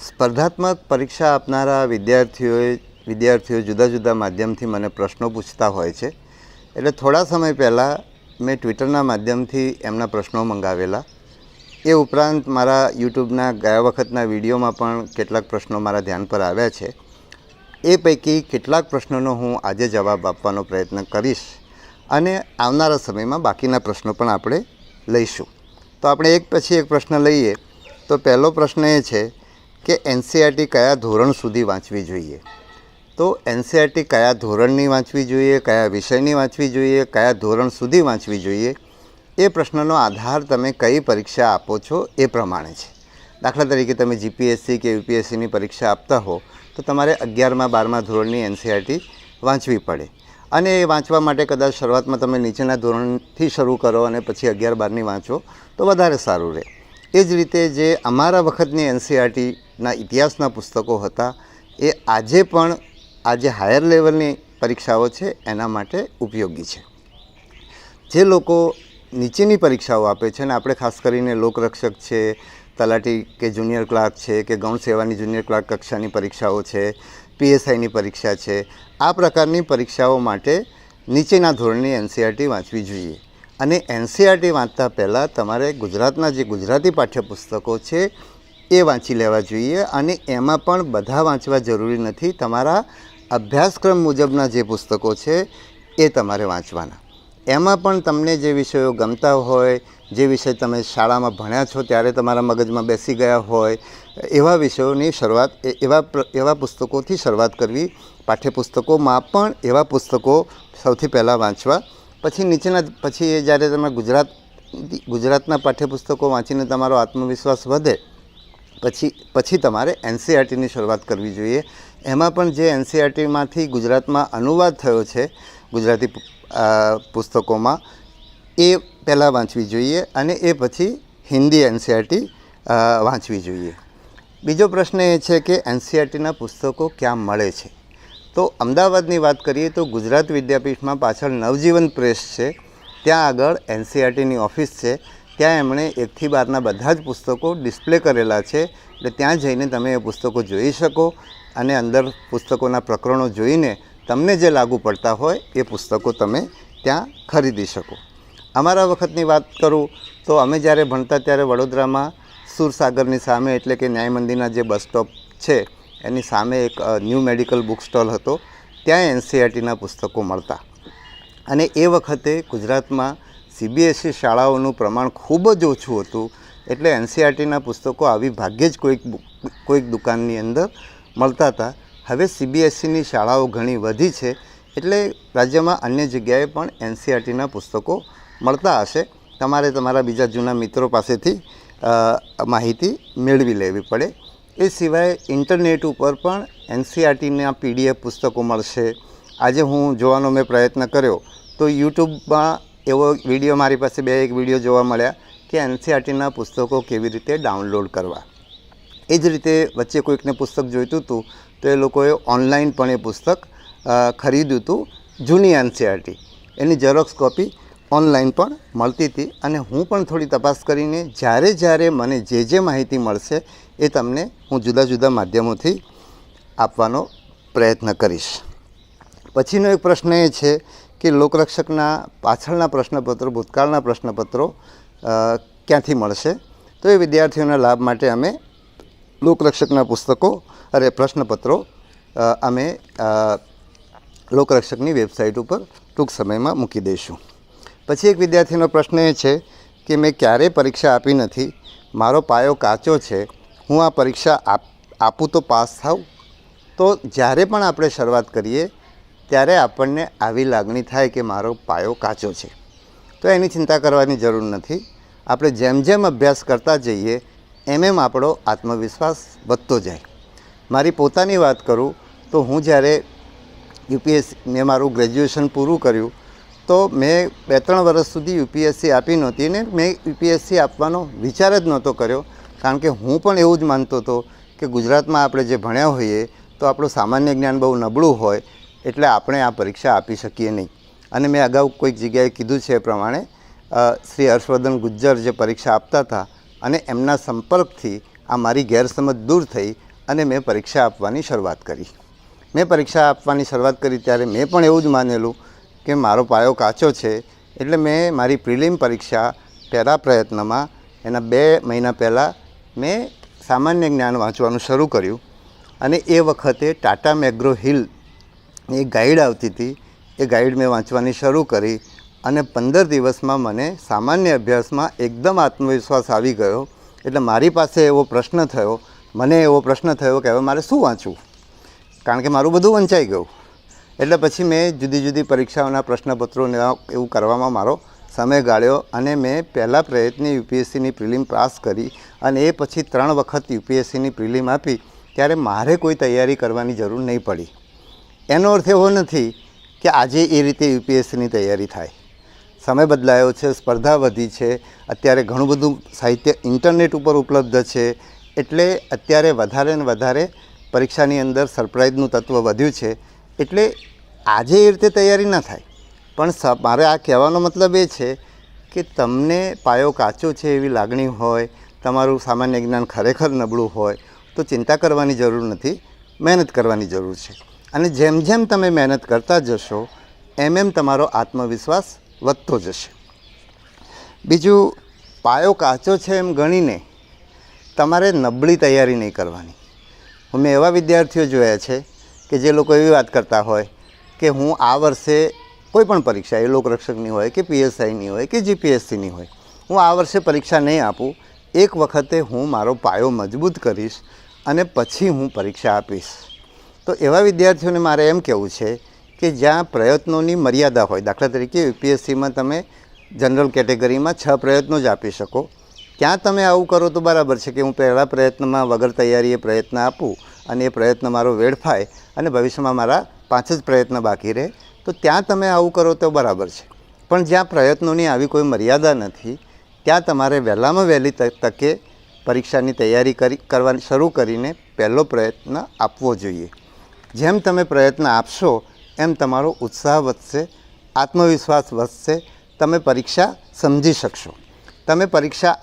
સ્પર્ધાત્મક પરીક્ષા આપનારા વિદ્યાર્થીઓ જુદા જુદા માધ્યમથી મને પ્રશ્નો પૂછતા હોય છે. એટલે થોડા સમય પહેલાં મેં ટ્વિટરના માધ્યમથી એમના પ્રશ્નો મંગાવેલા. એ ઉપરાંત મારા યુટ્યુબના ગયા વખતના વિડીયોમાં પણ કેટલાક પ્રશ્નો મારા ધ્યાન પર આવ્યા છે. એ પૈકી કેટલાક પ્રશ્નોનો હું આજે જવાબ આપવાનો પ્રયત્ન કરીશ અને આવનારા સમયમાં બાકીના પ્રશ્નો પણ આપણે લઈશું. તો આપણે એક પછી એક પ્રશ્ન લઈએ. તો પહેલો પ્રશ્ન એ છે કે એનસીઈઆરટી કયા ધોરણ સુધી વાંચવી જોઈએ. તો એનસીઈઆરટી કયા ધોરણની વાંચવી જોઈએ, કયા વિષયની વાંચવી જોઈએ, કયા ધોરણ સુધી વાંચવી જોઈએ, એ પ્રશ્નનો આધાર તમે કઈ પરીક્ષા આપો છો એ પ્રમાણે છે. દાખલા તરીકે તમે જીપીએસસી કે યુપીએસસીની પરીક્ષા આપતા હો તો તમારે 11મા 12મા ધોરણની એનસીઈઆરટી વાંચવી પડે. અને એ વાંચવા માટે કદાચ શરૂઆતમાં તમે નીચેના ધોરણથી શરૂ કરો અને પછી 11 12ની વાંચો તો વધારે સારું રહે. એ જ રીતે જે અમારા વખતની એનસીઈઆરટીના ઇતિહાસના પુસ્તકો હતા એ આજે પણ આ જે હાયર લેવલની પરીક્ષાઓ છે એના માટે ઉપયોગી છે. જે લોકો નીચેની પરીક્ષાઓ આપે છે, અને આપણે ખાસ કરીને લોકરક્ષક છે, તલાટી કે જુનિયર ક્લાર્ક છે કે ગૌણ સેવાની જુનિયર ક્લાર્ક કક્ષાની પરીક્ષાઓ છે, પીએસઆઈની પરીક્ષા છે, આ પ્રકારની પરીક્ષાઓ માટે નીચેના ધોરણની એનસીઈઆરટી વાંચવી જોઈએ. અને એનસીઈઆરટી વાંચતા પહેલાં તમારે ગુજરાતના જે ગુજરાતી પાઠ્યપુસ્તકો છે એ વાંચી લેવા જોઈએ. અને એમાં પણ બધા વાંચવા જરૂરી નથી. તમારા અભ્યાસક્રમ મુજબના જે પુસ્તકો છે એ તમારે વાંચવાના. એમાં પણ તમને જે વિષયો ગમતા હોય, જે વિષય તમે શાળામાં ભણ્યા છો ત્યારે તમારા મગજમાં બેસી ગયા હોય, એવા વિષયોની શરૂઆત એવા પુસ્તકોથી શરૂઆત કરવી. પાઠ્યપુસ્તકોમાં પણ એવા પુસ્તકો સૌથી પહેલાં વાંચવા. પછી જ્યારે તમે ગુજરાતના પાઠ્યપુસ્તકો વાંચીને તમારો આત્મવિશ્વાસ વધે પછી તમારે એનસીઈઆરટીની શરૂઆત કરવી જોઈએ. એમાં પણ જે એનસીઈઆરટીમાંથી ગુજરાતમાં અનુવાદ થયો છે ગુજરાતી પુસ્તકોમાં એ પહેલાં વાંચવી જોઈએ અને એ પછી હિન્દી એનસીઈઆરટી વાંચવી જોઈએ. બીજો પ્રશ્ન એ છે કે એનસીઈઆરટીના પુસ્તકો ક્યાં મળે છે. તો અમદાવાદની વાત કરીએ તો ગુજરાત વિદ્યાપીઠમાં પાછળ નવજીવન પ્રેસ છે, ત્યાં આગળ એનસીઈઆરટીની ઓફિસ છે. ત્યાં એમણે 1 થી 12ના બધા જ પુસ્તકો ડિસ્પ્લે કરેલા છે. એટલે ત્યાં જઈને તમે એ પુસ્તકો જોઈ શકો અને અંદર પુસ્તકોના પ્રકરણો જોઈને તમને જે લાગુ પડતા હોય એ પુસ્તકો તમે ત્યાં ખરીદી શકો. અમારા વખતની વાત કરું તો અમે જ્યારે ભણતા ત્યારે વડોદરામાં સુરસાગરની સામે એટલે કે ન્યાય મંદિરના જે બસ સ્ટોપ છે એની સામે એક ન્યૂ મેડિકલ બુક સ્ટોલ હતો. ત્યાં એનસીઈઆરટીના પુસ્તકો મળતા. અને એ વખતે ગુજરાતમાં સીબીએસઈ શાળાઓનું પ્રમાણ ખૂબ જ ઓછું હતું. એટલે એનસીઈઆરટીના પુસ્તકો આવી ભાગ્યે જ કોઈક દુકાનની અંદર મળતા હતા. હવે સીબીએસઈની શાળાઓ ઘણી વધી છે એટલે રાજ્યમાં અન્ય જગ્યાએ પણ એનસીઈઆરટીના પુસ્તકો મળતા હશે. તમારે તમારા બીજા જૂના મિત્રો પાસેથી માહિતી મેળવી લેવી પડે. એ સિવાય ઇન્ટરનેટ ઉપર પણ એનસીઈઆરટીના પીડીએફ પુસ્તકો મળશે. આજે હું જોવાનો મેં પ્રયત્ન કર્યો તો યુટ્યુબમાં એવો વિડીયો મારી પાસે 2-1 વિડીયો જોવા મળ્યા કે એનસીઈઆરટીના પુસ્તકો કેવી રીતે ડાઉનલોડ કરવા. એ જ રીતે વચ્ચે કોઈકને પુસ્તક જોઈતું હતું તો એ લોકોએ ઓનલાઈન પણ એ પુસ્તક ખરીદ્યું હતું. જૂની એનસીઈઆરટી એની ઝેરોક્સ કોપી ઓનલાઈન પણ મળતી હતી. અને હું પણ થોડી તપાસ કરીને જ્યારે મને જે માહિતી મળશે એ તમને હું જુદા જુદા માધ્યમોથી આપવાનો પ્રયત્ન કરીશ. પછીનો એક પ્રશ્ન એ છે કે લોકરક્ષકના પાછળના પ્રશ્નપત્રો, ભૂતકાળના પ્રશ્નપત્રો ક્યાંથી મળશે. તો એ વિદ્યાર્થીઓના લાભ માટે અમે લોકરક્ષકના પ્રશ્નપત્રો અમે લોકરક્ષકની વેબસાઇટ ઉપર ટૂંક સમયમાં મૂકી દઈશું. પછી એક વિદ્યાર્થીનો પ્રશ્ન એ છે કે મેં ક્યારેય પરીક્ષા આપી નથી, મારો પાયો કાચો છે, હું આ પરીક્ષા આપું તો પાસ થાઉં. તો જ્યારે પણ આપણે શરૂઆત કરીએ ત્યારે આપણને આવી લાગણી થાય કે મારો પાયો કાચો છે તો એની ચિંતા કરવાની જરૂર નથી. આપણે જેમ અભ્યાસ કરતા જઈએ એમ આપણો આત્મવિશ્વાસ વધતો જાય. મારી પોતાની વાત કરું તો હું જ્યારે મેં મારું ગ્રેજ્યુએશન પૂરું કર્યું તો મેં 2-3 વર્ષ સુધી યુપીએસસી આપી નહોતી ને મેં યુપીએસસી આપવાનો વિચાર જ નહોતો કર્યો. કારણ કે હું પણ એવું જ માનતો હતો કે ગુજરાતમાં આપણે જે ભણ્યા હોઈએ તો આપણું સામાન્ય જ્ઞાન બહુ નબળું હોય એટલે આપણે આ પરીક્ષા આપી શકીએ નહીં. અને મેં અગાઉ કોઈક જગ્યાએ કીધું છે એ પ્રમાણે શ્રી હર્ષવર્ધન ગુજ્જર જે પરીક્ષા આપતા હતા અને એમના સંપર્કથી આ મારી ગેરસમજ દૂર થઈ અને મેં પરીક્ષા આપવાની શરૂઆત કરી. મેં પરીક્ષા આપવાની શરૂઆત કરી ત્યારે મેં પણ એવું જ માનેલું કે મારો પાયો કાચો છે, એટલે મેં મારી પ્રિલિમ પરીક્ષા પહેલા પ્રયત્નમાં એના 2 મહિના પહેલાં મેં સામાન્ય જ્ઞાન વાંચવાનું શરૂ કર્યું. અને એ વખતે ટાટા મેગ્રો હિલ એક ગાઈડ આવતી હતી, એ ગાઈડ મેં વાંચવાની શરૂ કરી અને 15 દિવસમાં મને સામાન્ય અભ્યાસમાં એકદમ આત્મવિશ્વાસ આવી ગયો. એટલે મારી પાસે એવો પ્રશ્ન થયો, મને એવો પ્રશ્ન થયો કે હવે મારે શું વાંચવું, કારણ કે મારું બધું વંચાઈ ગયું. એટલે પછી મેં જુદી જુદી પરીક્ષાઓના પ્રશ્નપત્રોને એવું કરવામાં મારો સમય ગાળ્યો અને મેં પહેલા પ્રયત્ને યુપીએસસીની પ્રિલિમ પાસ કરી. અને એ પછી 3 વખત યુપીએસસીની પ્રિલિમ આપી ત્યારે મારે કોઈ તૈયારી કરવાની જરૂર નહીં પડી. એનો અર્થ એવો નથી કે આજે એ રીતે યુપીએસસીની તૈયારી થાય. સમય બદલાયો છે, સ્પર્ધા વધી છે, અત્યારે ઘણું બધું સાહિત્ય ઇન્ટરનેટ ઉપર ઉપલબ્ધ છે, એટલે અત્યારે વધારે ને વધારે પરીક્ષાની અંદર સરપ્રાઇઝનું તત્વ વધ્યું છે. એટલે આજે એ રીતે તૈયારી ના થાય. પણ મારે આ કહેવાનો મતલબ એ છે કે તમને પાયો કાચો છે એવી લાગણી હોય, તમારું સામાન્ય જ્ઞાન ખરેખર નબળું હોય તો ચિંતા કરવાની જરૂર નથી, મહેનત કરવાની જરૂર છે. અને જેમ જેમ તમે મહેનત કરતા જશો એમ તમારો આત્મવિશ્વાસ વધતો જશે. બીજું, પાયો કાચો છે એમ ગણીને તમારે નબળી તૈયારી નહીં કરવાની. મેં એવા વિદ્યાર્થીઓ જોયા છે કે જે લોકો એવી વાત કરતા હોય કે હું આ વર્ષે કોઈ પણ પરીક્ષા, એ લોકરક્ષકની હોય કે પીએસઆઈની હોય કે જીપીએસસીની હોય, હું આ વર્ષે પરીક્ષા નહીં આપું, એક વખતે હું મારો પાયો મજબૂત કરીશ અને પછી હું પરીક્ષા આપીશ. તો એવા વિદ્યાર્થીઓને મારે એમ કહેવું છે કે જ્યાં પ્રયત્નોની મર્યાદા હોય, દાખલા તરીકે યુપીએસસીમાં તમે જનરલ કેટેગરીમાં 6 પ્રયત્નો જ આપી શકો, ત્યાં તમે આવું કરો તો બરાબર છે કે હું પહેલા પ્રયત્નમાં વગર તૈયારીએ પ્રયત્ન આપું અને એ પ્રયત્ન મારો વેડફાય અને ભવિષ્યમાં મારા 5 જ પ્રયત્ન બાકી રહે, તો ત્યાં તમે આવું કરો તો બરાબર છે. પણ જ્યાં પ્રયત્નોની આવી કોઈ મર્યાદા નથી ત્યાં તમારે વહેલામાં વહેલી તકે પરીક્ષાની તૈયારી કરવાની શરૂ કરીને પહેલો પ્રયત્ન આપવો જોઈએ. જેમ તમે પ્રયત્ન આપશો એમ તમારો ઉત્સાહ વધશે, આત્મવિશ્વાસ વધશે, તમે પરીક્ષા સમજી શકશો. તમે પરીક્ષા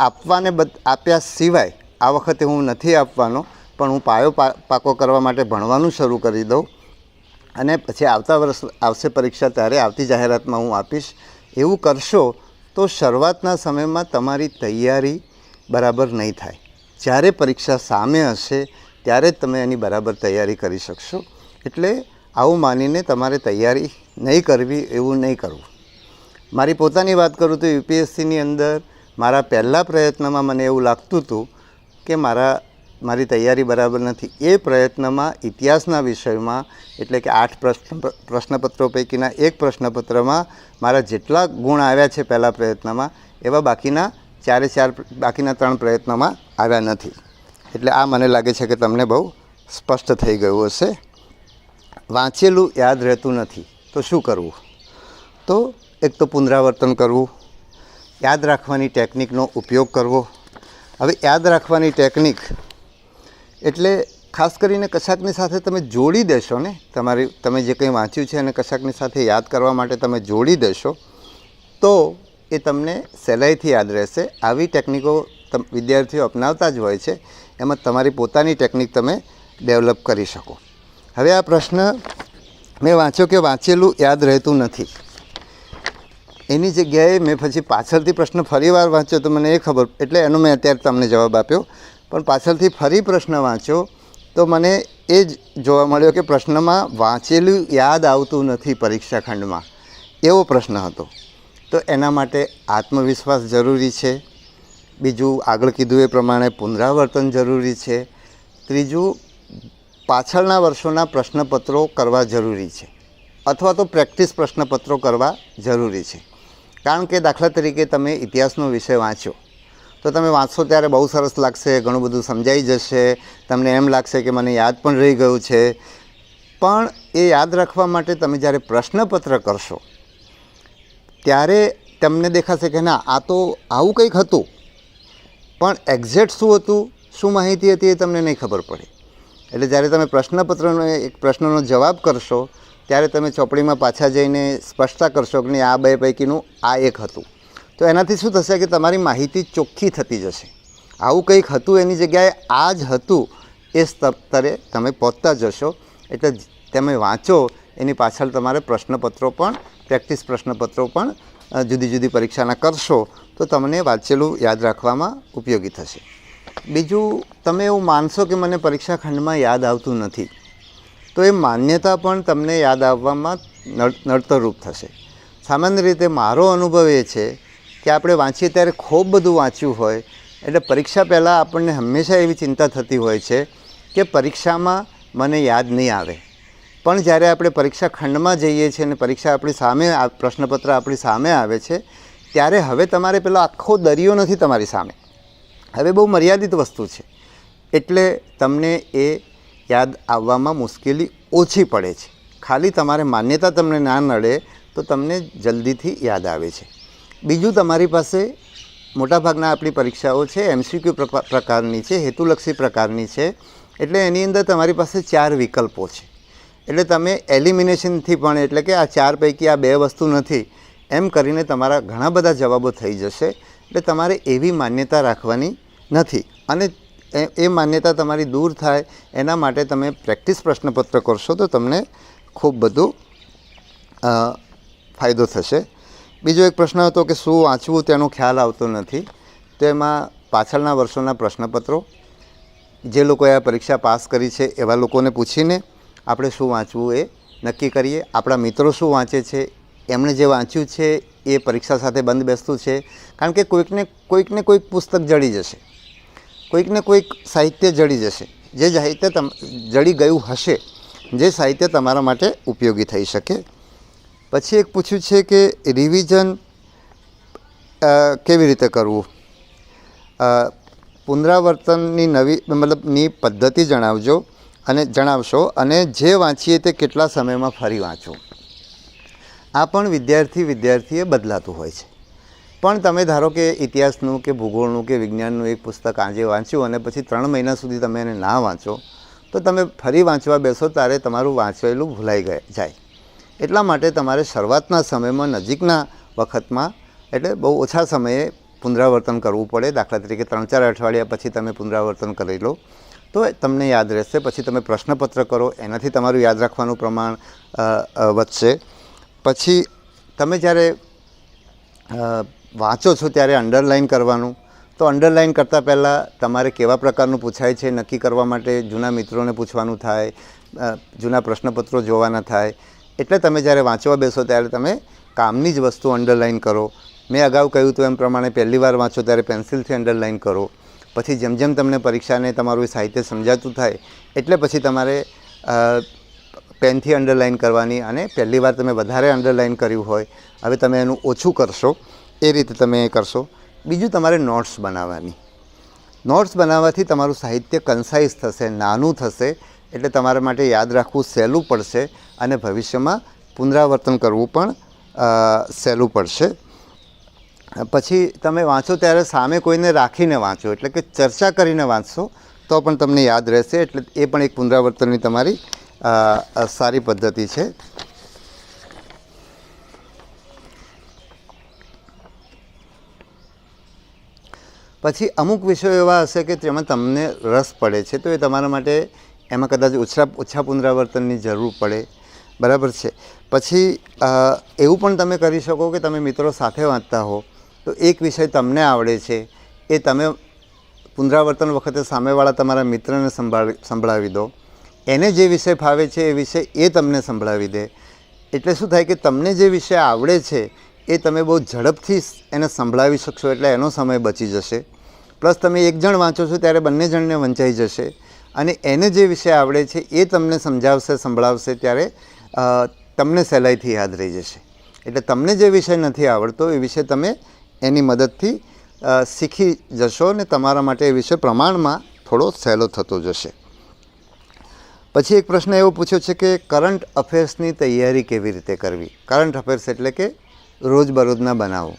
આપ્યા સિવાય આ વખતે હું નથી આપવાનો પણ હું પાયો પાકો કરવા માટે ભણવાનું શરૂ કરી દઉં અને પછી આવતા વર્ષ આવશે પરીક્ષા ત્યારે આવતી જાહેરાતમાં હું આપીશ, એવું કરશો તો શરૂઆતના સમયમાં તમારી તૈયારી બરાબર નહીં થાય. જ્યારે પરીક્ષા સામે હશે ત્યારે જ તમે એની બરાબર તૈયારી કરી શકશો. એટલે આવું માનીને તમારે તૈયારી નહીં કરવી એવું નહીં કરવું. મારી પોતાની વાત કરું તો યુપીએસસીની અંદર મારા પહેલા પ્રયત્નમાં મને એવું લાગતું હતું કે મારી તૈયારી બરાબર નથી. એ પ્રયત્નમાં ઇતિહાસના વિષયમાં એટલે કે 8 પ્રશ્નપત્રો પૈકીના એક પ્રશ્નપત્રમાં મારા જેટલા ગુણ આવ્યા છે પહેલા પ્રયત્નમાં એવા બાકીના 3 પ્રયત્નોમાં આવ્યા નથી. એટલે આ મને લાગે છે કે તમને બહુ સ્પષ્ટ થઈ ગયું હશે. વાંચેલું યાદ રહેતું નથી તો શું કરવું? તો એક તો પુનરાવર્તન કરવું, યાદ રાખવાની ટેકનિકનો ઉપયોગ કરવો. હવે યાદ રાખવાની ટેકનિક એટલે ખાસ કરીને કશાકની સાથે તમે જોડી દેશો ને, તમે જે કંઈ વાંચ્યું છે અને કશાકની સાથે યાદ કરવા માટે તમે જોડી દેશો તો એ તમને સહેલાઈથી યાદ રહેશે. આવી ટેકનિકો વિદ્યાર્થીઓ અપનાવતા જ હોય છે, એમાં તમારી પોતાની ટેકનિક તમે ડેવલપ કરી શકો. હવે આ પ્રશ્ન મેં વાંચ્યો કે વાંચેલું યાદ રહેતું નથી, એની જગ્યાએ મેં પછી પાછળથી પ્રશ્ન ફરી વાર વાંચ્યો તો મને એ ખબર, એટલે એનો મેં અત્યારે તમને જવાબ આપ્યો. પણ પાછળથી ફરી પ્રશ્ન વાંચ્યો તો મને એ જ જોવા મળ્યો કે પ્રશ્નમાં વાંચેલું યાદ આવતું નથી પરીક્ષા ખંડમાં, એવો પ્રશ્ન હતો. તો એના માટે આત્મવિશ્વાસ જરૂરી છે. બીજું, આગળ કીધું એ પ્રમાણે પુનરાવર્તન જરૂરી છે. ત્રીજું, પાછળના વર્ષોના પ્રશ્નપત્રો કરવા જરૂરી છે અથવા તો પ્રેક્ટિસ પ્રશ્નપત્રો કરવા જરૂરી છે. કારણ કે દાખલા તરીકે તમે ઇતિહાસનો વિષય વાંચો તો તમે વાંચશો ત્યારે બહુ સરસ લાગશે, ઘણું બધું સમજાઈ જશે, તમને એમ લાગશે કે મને યાદ પણ રહી ગયું છે. પણ એ યાદ રાખવા માટે તમે જ્યારે પ્રશ્નપત્ર કરશો ત્યારે તમને દેખાશે કે ના, આ તો આવું કંઈક હતું, પણ એક્ઝેક્ટ શું હતું, શું માહિતી હતી એ તમને નહીં ખબર પડે. એટલે જ્યારે તમે પ્રશ્નપત્રનો એક પ્રશ્નનો જવાબ કરશો ત્યારે તમે ચોપડીમાં પાછા જઈને સ્પષ્ટતા કરશો કે આ 2 પૈકીનું આ એક હતું. તો એનાથી શું થશે કે તમારી માહિતી ચોખ્ખી થતી જશે. આવું કંઈક હતું એની જગ્યાએ આ જ હતું એ સ્તરે તમે પહોંચતા જશો. એટલે તમે વાંચો એની પાછળ તમારે પ્રશ્નપત્રો પણ પ્રેક્ટિસ પ્રશ્નપત્રો પણ જુદી જુદી પરીક્ષાના કરશો તો તમને વાંચેલું યાદ રાખવામાં ઉપયોગી થશે. બીજું, તમે એવું માનશો કે મને પરીક્ષા ખંડમાં યાદ આવતું નથી, તો એ માન્યતા પણ તમને યાદ આવવામાં નડતરરૂપ થશે. સામાન્ય રીતે મારો અનુભવ એ છે કે આપણે વાંચીએ ત્યારે ખૂબ બધું વાંચ્યું હોય એટલે પરીક્ષા પહેલાં આપણને હંમેશા એવી ચિંતા થતી હોય છે કે પરીક્ષામાં મને યાદ નહીં આવે. પણ જ્યારે આપણે પરીક્ષા ખંડમાં જઈએ છીએ અને પરીક્ષા આપણી સામે, પ્રશ્નપત્ર આપણી સામે આવે છે ત્યારે હવે તમારે પેલો આખો દરિયો નથી તમારી સામે, હવે બહુ મર્યાદિત વસ્તુ છે. એટલે તમને એ યાદ આવવામાં મુશ્કેલી ઓછી પડે છે. ખાલી તમારે માન્યતા તમને ના નડે તો તમને જલ્દીથી યાદ આવે છે. બીજું, તમારી પાસે મોટાભાગના આપણી પરીક્ષાઓ છે MCQ પ્રકારની છે, હેતુલક્ષી પ્રકારની છે. એટલે એની અંદર તમારી પાસે 4 વિકલ્પો છે. એટલે તમે એલિમિનેશનથી પણ, એટલે કે આ 4 પૈકી આ 2 વસ્તુ નથી એમ કરીને તમારા ઘણા બધા જવાબો થઈ જશે. એટલે તમારે એવી માન્યતા રાખવાની નથી. અને એ માન્યતા તમારી દૂર થાય એના માટે તમે પ્રેક્ટિસ પ્રશ્નપત્ર કરશો તો તમને ખૂબ બધું ફાયદો થશે. બીજો એક પ્રશ્ન હતો કે શું વાંચવું તેનો ખ્યાલ આવતો નથી. તો એમાં પાછળના વર્ષોના પ્રશ્નપત્રો, જે લોકોએ આ પરીક્ષા પાસ કરી છે એવા લોકોને પૂછીને આપણે શું વાંચવું એ નક્કી કરીએ. આપણા મિત્રો શું વાંચે છે, એમણે જે વાંચ્યું છે એ પરીક્ષા સાથે બંધ બેસતું છે. કારણ કે કોઈકને કોઈક પુસ્તક જડી જશે, કોઈકને કોઈક સાહિત્ય જડી જશે, જે સાહિત્ય જડી ગયું હશે, જે સાહિત્ય તમારા માટે ઉપયોગી થઈ શકે. પછી એક પૂછ્યું છે કે રિવિઝન કેવી રીતે કરવું, પુનરાવર્તનની ની પદ્ધતિ જણાવશો અને જે વાંચીએ તે કેટલા સમયમાં ફરી વાંચો. આ પણ વિદ્યાર્થીએ બદલાતું હોય છે. પણ તમે ધારો કે ઇતિહાસનું કે ભૂગોળનું કે વિજ્ઞાનનું એક પુસ્તક આજે વાંચ્યું અને પછી 3 મહિના સુધી તમે એને ના વાંચો તો તમે ફરી વાંચવા બેસો ત્યારે તમારું વાંચેલું ભૂલાઈ જાય. એટલા માટે તમારે શરૂઆતના સમયમાં, નજીકના વખતમાં, એટલે બહુ ઓછા સમયે પુનરાવર્તન કરવું પડે. દાખલા તરીકે 3-4 અઠવાડિયા પછી તમે પુનરાવર્તન કરી લો તો તમને યાદ રહેશે. પછી તમે પ્રશ્નપત્ર કરો, એનાથી તમારું યાદ રાખવાનું પ્રમાણ વધશે. પછી તમે જ્યારે વાંચો છો ત્યારે અંડરલાઇન કરવાનું. તો અંડરલાઇન કરતાં પહેલાં તમારે કેવા પ્રકારનું પૂછાય છે નક્કી કરવા માટે જૂના મિત્રોને પૂછવાનું થાય, જૂના પ્રશ્નપત્રો જોવાના થાય. એટલે તમે જ્યારે વાંચવા બેસો ત્યારે તમે કામની જ વસ્તુ અંડરલાઇન કરો. મેં અગાઉ કહ્યું હતું એમ પ્રમાણે પહેલી વાર વાંચો ત્યારે પેન્સિલથી અંડરલાઇન કરો. પછી જેમ જેમ તમને પરીક્ષાને તમારું સાહિત્ય સમજાતું થાય એટલે પછી તમારે પેનથી અંડરલાઇન કરવાની. અને પહેલી વાર તમે વધારે અંડરલાઇન કર્યું હોય, હવે તમે એનું ઓછું કરશો, એ રીતે તમે એ કરશો. બીજું, તમારે નોટ્સ બનાવવાની. નોટ્સ બનાવવાથી તમારું સાહિત્ય કન્સાઇઝ થશે, નાનું થશે. એટલે તમારા માટે યાદ રાખવું સહેલું પડશે અને ભવિષ્યમાં પુનરાવર્તન કરવું પણ સહેલું પડશે. પછી તમે વાંચો ત્યારે સામે કોઈને રાખીને વાંચો, એટલે કે ચર્ચા કરીને વાંચશો તો પણ તમને યાદ રહેશે. એટલે એ પણ એક પુનરાવર્તનની તમારી સારી પદ્ધતિ છે. પછી અમુક વિષયો એવા હશે કે જેમાં તમને રસ પડે છે તો એ તમારા માટે એમાં કદાચ ઓછા પુનરાવર્તનની જરૂર પડે. બરાબર છે. પછી એવું પણ તમે કરી શકો કે તમે મિત્રો સાથે વાંચતા હો તો એક વિષય તમને આવડે છે એ તમે પુનરાવર્તન વખતે સામેવાળા તમારા મિત્રને સંભળાવી દો. એને જે વિષય ફાવે છે એ વિષય એ તમને સંભળાવી દે. એટલે શું થાય કે તમને જે વિષય આવડે છે એ તમે બહુ ઝડપથી એને સંભળાવી શકશો. એટલે એનો સમય બચી જશે. પ્લસ તમે એક જણ વાંચો છો ત્યારે બંને જણને વંચાઈ જશે. અને એને જે વિષય આવડે છે એ તમને સમજાવશે, સંભળાવશે ત્યારે તમને સહેલાઈથી યાદ રહી જશે. એટલે તમને જે વિષય નથી આવડતો એ વિષય તમે એની મદદથી શીખી જશો અને તમારા માટે એ વિષય પ્રમાણમાં થોડો સહેલો થતો જશે. પછી એક પ્રશ્ન એવો પૂછ્યો છે કે કરંટ અફેર્સની તૈયારી કેવી રીતે કરવી. કરંટ અફેર્સ એટલે કે રોજબરોજના બનાવો.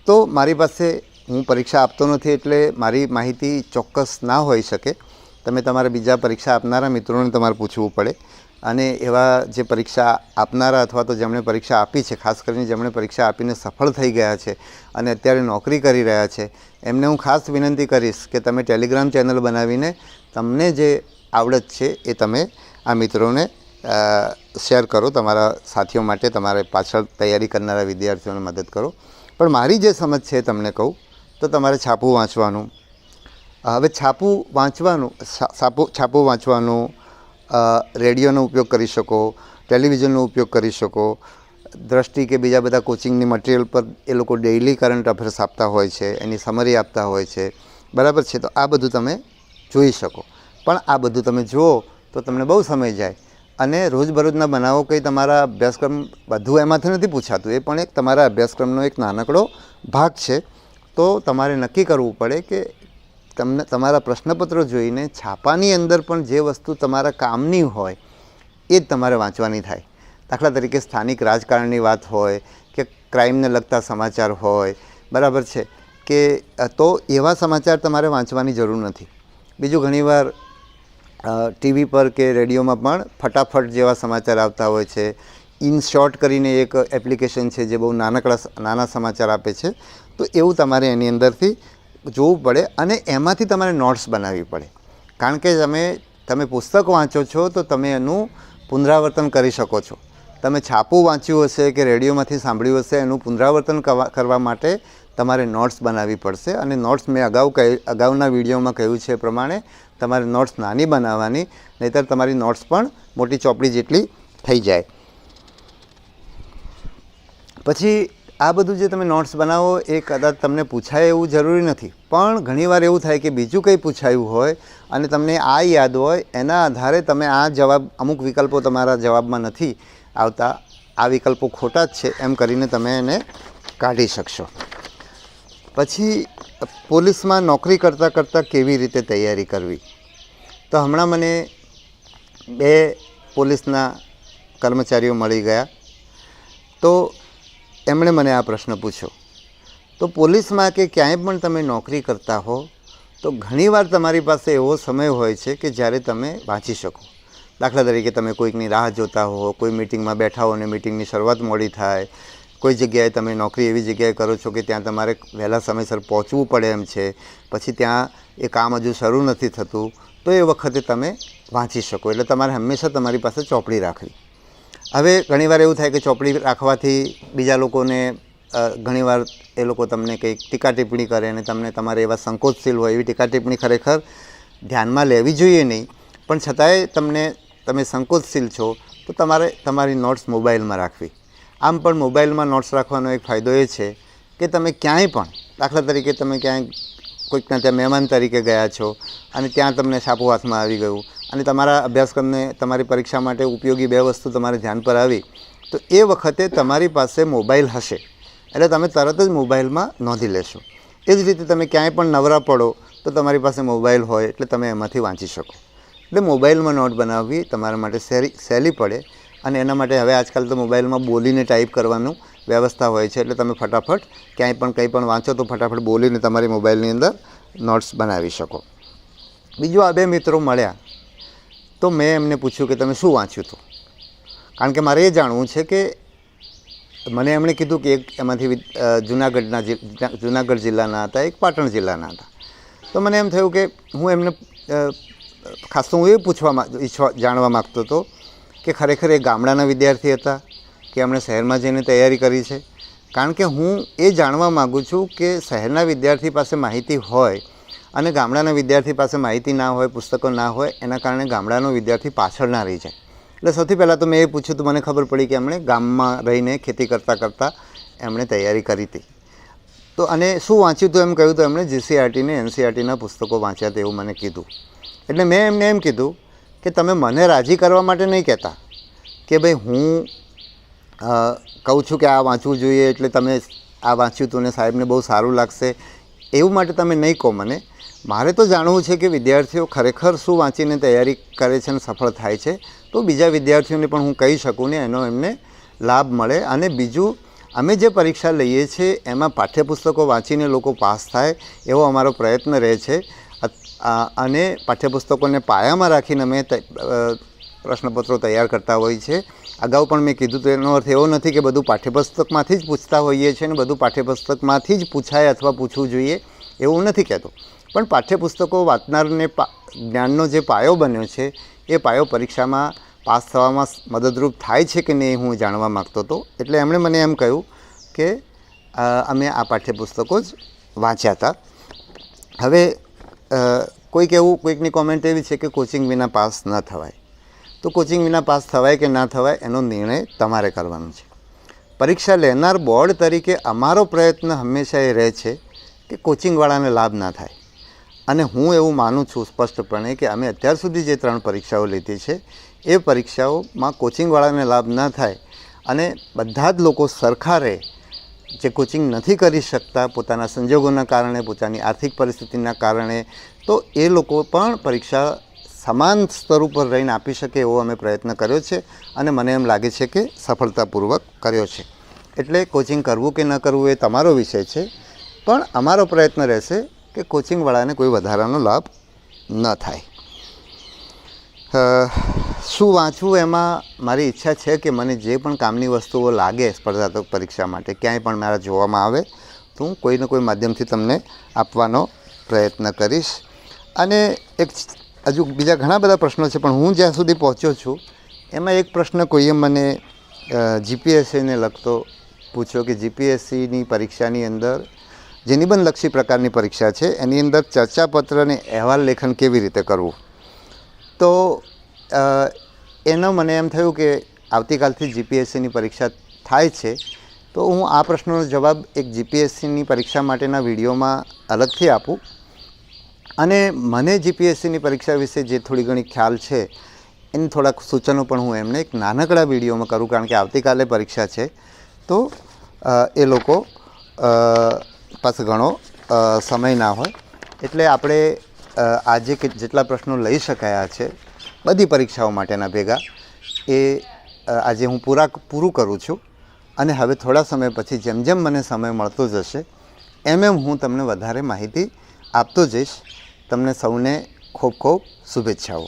તો મારી પાસે, હું પરીક્ષા આપતો નથી એટલે મારી માહિતી ચોક્કસ ના હોઈ શકે. તમે તમારા બીજા પરીક્ષા આપનારા મિત્રોને તમારે પૂછવું પડે. અને એવા જે પરીક્ષા આપનારા અથવા તો જેમણે પરીક્ષા આપી છે, ખાસ કરીને જેમણે પરીક્ષા આપીને સફળ થઈ ગયા છે અને અત્યારે નોકરી કરી રહ્યા છે, એમને હું ખાસ વિનંતી કરીશ કે તમે ટેલિગ્રામ ચેનલ બનાવીને તમને જે આવડત છે એ તમે આ મિત્રોને શેર કરો, તમારા સાથીઓ માટે, તમારે પાછળ તૈયારી કરનારા વિદ્યાર્થીઓને મદદ કરો. પણ મારી જે સમજ છે તમને કહું તો તમારે છાપું વાંચવાનું. હવે છાપું વાંચવાનું, રેડિયોનો ઉપયોગ કરી શકો, ટેલિવિઝનનો ઉપયોગ કરી શકો. દ્રષ્ટિ કે બીજા બધા કોચિંગની મટિરિયલ પર એ લોકો ડેઇલી કરંટ અફેર્સ આપતા હોય છે, એની સમરી આપતા હોય છે, બરાબર છે. તો આ બધું તમે જોઈ શકો. પણ આ બધું તમે જુઓ તો તમને બહુ સમય જાય અને રોજબરોજના બનાવો કંઈ તમારા અભ્યાસક્રમ બધું એમાંથી નથી પૂછાતું, એ પણ એક તમારા અભ્યાસક્રમનો એક નાનકડો ભાગ છે. તો તમારે નક્કી કરવું પડે કે તમને તમારા પ્રશ્નપત્રો જોઈને છાપાની અંદર પણ જે વસ્તુ તમારા કામની હોય એ જ તમારે વાંચવાની થાય. દાખલા તરીકે સ્થાનિક રાજકારણની વાત હોય કે ક્રાઇમને લગતા સમાચાર હોય, બરાબર છે, કે તો એવા સમાચાર તમારે વાંચવાની જરૂર નથી. બીજું ઘણીવાર ટીવી પર કે રેડિયોમાં પણ ફટાફટ જેવા સમાચાર આવતા હોય છે. ઇન શોર્ટ કરીને એક એપ્લિકેશન છે જે બહુ નાના સમાચાર આપે છે. તો એવું તમારે એની અંદરથી જોવું પડે અને એમાંથી તમારે નોટ્સ બનાવવી પડે. કારણ કે તમે પુસ્તક વાંચો છો તો તમે એનું પુનરાવર્તન કરી શકો છો. તમે છાપું વાંચ્યું હશે કે રેડિયોમાંથી સાંભળ્યું હશે, એનું પુનરાવર્તન કરવા માટે તમારે નોટ્સ બનાવવી પડશે. અને નોટ્સ મેં અગાઉના વિડીયોમાં કહ્યું છે એ પ્રમાણે તમારે નોટ્સ નાની બનાવવાની, નહીંતર તમારી નોટ્સ પણ મોટી ચોપડી જેટલી થઈ જાય. પછી આ બધું જે તમે નોટ્સ બનાવો એ કદાચ તમને પૂછાય એવું જરૂરી નથી, પણ ઘણીવાર એવું થાય કે બીજું કંઈ પૂછાયું હોય અને તમને આ યાદ હોય, એના આધારે તમે આ જવાબ, અમુક વિકલ્પો તમારા જવાબમાં નથી આવતા, આ વિકલ્પો ખોટા જ છે એમ કરીને તમે એને કાઢી શકશો. પછી પોલીસમાં નોકરી કરતાં કેવી રીતે તૈયારી કરવી. તો હમણાં મને 2 પોલીસના કર્મચારીઓ મળી ગયા. તો એમણે મને આ પ્રશ્ન પૂછ્યો. તો પોલીસમાં કે ક્યાંય પણ તમે નોકરી કરતા હો તો ઘણીવાર તમારી પાસે એવો સમય હોય છે કે જ્યારે તમે વાંચી શકો. દાખલા તરીકે તમે કોઈકની રાહ જોતા હો, કોઈ મિટિંગમાં બેઠા હો અને મિટિંગની શરૂઆત મોડી થાય, કોઈ જગ્યાએ તમે નોકરી એવી જગ્યાએ કરો છો કે ત્યાં તમારે વહેલા સમયસર પહોંચવું પડે એમ છે, પછી ત્યાં એ કામ હજુ શરૂ નથી થતું, તો એ વખતે તમે વાંચી શકો. એટલે તમારે હંમેશા તમારી પાસે ચોપડી રાખવી. હવે ઘણીવાર એવું થાય કે ચોપડી રાખવાથી બીજા લોકોને ઘણીવાર એ લોકો તમને કંઈક ટીકા ટિપ્પણી કરે અને તમને તમારે એવા સંકોચશીલ હોય એવી ટીકા ટિપ્પણી ખરેખર ધ્યાનમાં લેવી જોઈએ નહીં. પણ છતાંય તમે સંકોચશીલ છો તો તમારે તમારી નોટ્સ મોબાઈલમાં રાખવી. આમ પણ મોબાઈલમાં નોટ્સ રાખવાનો એક ફાયદો એ છે કે તમે ક્યાંય પણ, દાખલા તરીકે તમે ક્યાંય કોઈકના ત્યાં મહેમાન તરીકે ગયા છો અને ત્યાં તમને છાપું હાથમાં આવી ગયું અને તમારા અભ્યાસક્રમને, તમારી પરીક્ષા માટે ઉપયોગી 2 વસ્તુ તમારે ધ્યાન પર આવી, તો એ વખતે તમારી પાસે મોબાઈલ હશે એટલે તમે તરત જ મોબાઈલમાં નોંધી લેશો. એ જ રીતે તમે ક્યાંય પણ નવરા પડો તો તમારી પાસે મોબાઈલ હોય એટલે તમે એમાંથી વાંચી શકો. એટલે મોબાઈલમાં નોટ બનાવવી તમારા માટે સહેલી પડે. અને એના માટે હવે આજકાલ તો મોબાઈલમાં બોલીને ટાઈપ કરવાનું વ્યવસ્થા હોય છે, એટલે તમે ફટાફટ ક્યાંય પણ કંઈ પણ વાંચો તો ફટાફટ બોલીને તમારી મોબાઈલની અંદર નોટ્સ બનાવી શકો. બીજું, આ 2 મિત્રો મળ્યા તો મેં એમને પૂછ્યું કે તમે શું વાંચ્યું હતું. કારણ કે મારે એ જાણવું છે કે મને એમણે કીધું કે એક એમાંથી જુનાગઢ જિલ્લાના હતા, એક પાટણ જિલ્લાના હતા. તો મને એમ થયું કે હું એમને ખાસ તો હું એ જાણવા માગતો હતો કે ખરેખર એ ગામડાના વિદ્યાર્થી હતા કે એમણે શહેરમાં જઈને તૈયારી કરી છે. કારણ કે હું એ જાણવા માગું છું કે શહેરના વિદ્યાર્થી પાસે માહિતી હોય અને ગામડાના વિદ્યાર્થી પાસે માહિતી ના હોય, પુસ્તકો ના હોય, એના કારણે ગામડાનો વિદ્યાર્થી પાછળ ના રહી જાય. એટલે સૌથી પહેલાં તો મેં એ પૂછ્યું તો મને ખબર પડી કે એમણે ગામમાં રહીને ખેતી કરતાં એમણે તૈયારી કરી હતી. તો અને શું વાંચ્યું હતું એમ કહ્યું તો એમણે GCERT ને NCERTના પુસ્તકો વાંચ્યા હતા એવું મને કીધું. એટલે મેં એમને એમ કીધું કે તમે મને રાજી કરવા માટે નહીં કહેતા કે ભાઈ હું કહું છું કે આ વાંચવું જોઈએ એટલે તમે આ વાંચ્યું હતું ને સાહેબને બહુ સારું લાગશે, એવું માટે તમે નહીં કહો મને. મારે તો જાણવું છે કે વિદ્યાર્થીઓ ખરેખર શું વાંચીને તૈયારી કરે છે અને સફળ થાય છે, તો બીજા વિદ્યાર્થીઓને પણ હું કહી શકું ને એનો એમને લાભ મળે. અને બીજું, અમે જે પરીક્ષા લઈએ છીએ એમાં પાઠ્યપુસ્તકો વાંચીને લોકો પાસ થાય એવો અમારો પ્રયત્ન રહે છે. અને પાઠ્યપુસ્તકોને પાયામાં રાખીને અમે પ્રશ્નપત્રો તૈયાર કરતા હોઈએ છીએ. અગાઉ પણ મેં કીધું તો એનો અર્થ એવો નથી કે બધું પાઠ્યપુસ્તકમાંથી જ પૂછતા હોઈએ છીએ અને બધું પાઠ્યપુસ્તકમાંથી જ પૂછાય અથવા પૂછવું જોઈએ એવું નથી કહેતો. પણ પાઠ્યપુસ્તકો વાંચનારને જ્ઞાનનો જે પાયો બન્યો છે એ પાયો પરીક્ષામાં પાસ થવામાં મદદરૂપ થાય છે કે નહીં હું જાણવા માગતો હતો. એટલે એમણે મને એમ કહ્યું કે અમે આ પાઠ્યપુસ્તકો જ વાંચ્યા હતા. હવે કોઈકની કોમેન્ટ એવી છે કે કોચિંગ વિના પાસ ન થવાય. તો કોચિંગ વિના પાસ થવાય કે ના થવાય એનો નિર્ણય તમારે કરવાનો છે. પરીક્ષા લેનાર બોર્ડ તરીકે અમારો પ્રયત્ન હંમેશા એ રહે છે કે કોચિંગવાળાને લાભ ના થાય. અને હું એવું માનું છું સ્પષ્ટપણે કે અમે અત્યાર સુધી જે 3 પરીક્ષાઓ લીધી છે એ પરીક્ષાઓમાં કોચિંગવાળાને લાભ ન થાય અને બધા જ લોકો સરખા રહે. જે કોચિંગ નથી કરી શકતા પોતાના સંજોગોના કારણે, પોતાની આર્થિક પરિસ્થિતિના કારણે, તો એ લોકો પણ પરીક્ષા સમાન સ્તર ઉપર રહીને આપી શકે એવો અમે પ્રયત્ન કર્યો છે અને મને એમ લાગે છે કે સફળતાપૂર્વક કર્યો છે. એટલે કોચિંગ કરવું કે ન કરવું એ તમારો વિષય છે, પણ અમારો પ્રયત્ન રહેશે કે કોચિંગવાળાને કોઈ વધારાનો લાભ ન થાય. શું વાંચવું એમાં મારી ઈચ્છા છે કે મને જે પણ કામની વસ્તુઓ લાગે સ્પર્ધાત્મક પરીક્ષા માટે ક્યાંય પણ મારા જોવામાં આવે તો હું કોઈને કોઈ માધ્યમથી તમને આપવાનો પ્રયત્ન કરીશ. અને એક હજુ બીજા ઘણા બધા પ્રશ્નો છે, પણ હું જ્યાં સુધી પહોંચ્યો છું એમાં એક પ્રશ્ન કોઈએ મને જીપીએસસીને લગતો પૂછ્યો કે જીપીએસસીની પરીક્ષાની અંદર જે નિબંધલક્ષી પ્રકારની પરીક્ષા છે એની અંદર ચર્ચાપત્ર અને અહેવાલ લેખન કેવી રીતે કરવું. તો એનો મને એમ થયું કે આવતીકાલથી જીપીએસસીની પરીક્ષા થાય છે તો હું આ પ્રશ્નનો જવાબ એક જીપીએસસીની પરીક્ષા માટેના વિડીયોમાં અલગથી આપું. અને મને જીપીએસસીની પરીક્ષા વિશે જે થોડી ઘણી ખ્યાલ છે એની થોડાક સૂચનો પણ હું એમને એક નાનકડા વિડીયોમાં કરું, કારણ કે આવતીકાલે પરીક્ષા છે તો એ લોકો પાસે ઘણો સમય ના હોય. એટલે આપણે આજે જેટલા પ્રશ્નો લઈ શકાયા છે બધી પરીક્ષાઓ માટેના ભેગા એ આજે હું પૂરું કરું છું. અને હવે થોડા સમય પછી જેમ જેમ મને સમય મળતો જશે એમ હું તમને વધારે માહિતી આપતો જઈશ. તમને સૌને ખૂબ ખૂબ શુભેચ્છાઓ.